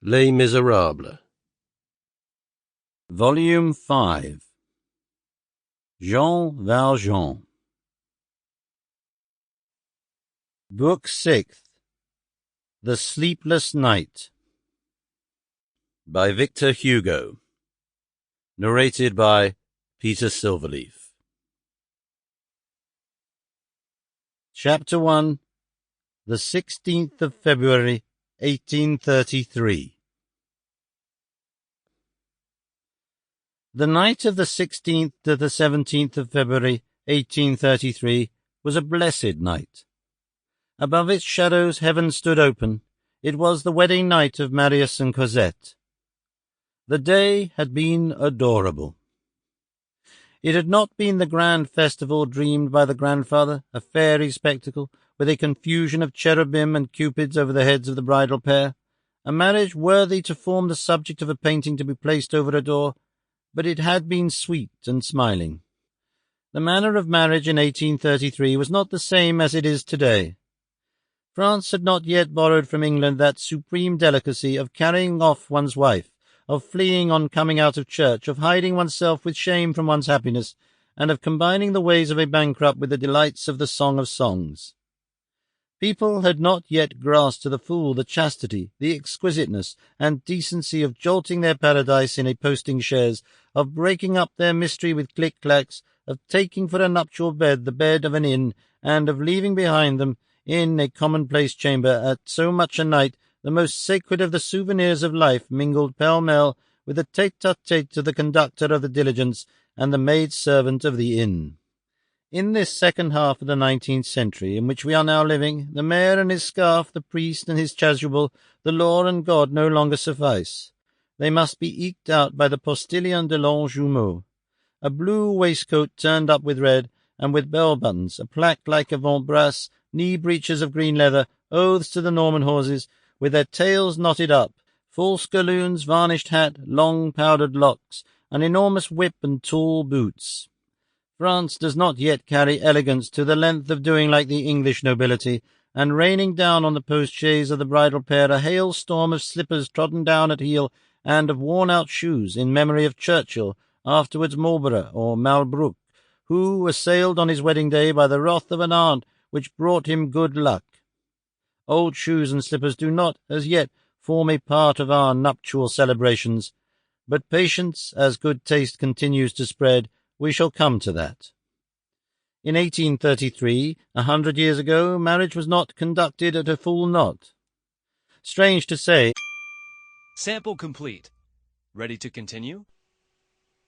Les Miserables. Volume 5. Jean Valjean. Book 6. The Sleepless Night. By Victor Hugo. Narrated by Peter Silverleaf. Chapter 1. The 16th of February, 1833. The night of the 16th to the 17th of February, 1833, was a blessed night. Above its shadows heaven stood open. It was the wedding night of Marius and Cosette. The day had been adorable. It had not been the grand festival dreamed by the grandfather, a fairy spectacle, with a confusion of cherubim and cupids over the heads of the bridal pair, a marriage worthy to form the subject of a painting to be placed over a door, but it had been sweet and smiling. The manner of marriage in 1833 was not the same as it is today. France had not yet borrowed from England that supreme delicacy of carrying off one's wife, of fleeing on coming out of church, of hiding oneself with shame from one's happiness, and of combining the ways of a bankrupt with the delights of the Song of Songs. People had not yet grasped to the full the chastity, the exquisiteness, and decency of jolting their paradise in a posting-chaise, of breaking up their mystery with click-clacks, of taking for a nuptial bed the bed of an inn, and of leaving behind them, in a commonplace chamber, at so much a night, the most sacred of the souvenirs of life mingled pell-mell with the tete-a-tete of the conductor of the diligence and the maid-servant of the inn. In this second half of the 19th century, in which we are now living, the mayor and his scarf, the priest and his chasuble, the law and God no longer suffice. They must be eked out by the postilion de l'Anjumeau. A blue waistcoat turned up with red, and with bell-buttons, a plaque like avant-bras, knee-breeches of green leather, oaths to the Norman horses, with their tails knotted up, false galloons, varnished hat, long powdered locks, an enormous whip and tall boots. France does not yet carry elegance to the length of doing like the English nobility, and raining down on the post-chaise of the bridal pair a hailstorm of slippers trodden down at heel and of worn-out shoes in memory of Churchill, afterwards Marlborough or Malbrook, who, assailed on his wedding day by the wrath of an aunt which brought him good luck. Old shoes and slippers do not, as yet, form a part of our nuptial celebrations, but patience, as good taste continues to spread, we shall come to that. In 1833, 100 years ago, marriage was not conducted at a full knot. Strange to say... Sample complete. Ready to continue?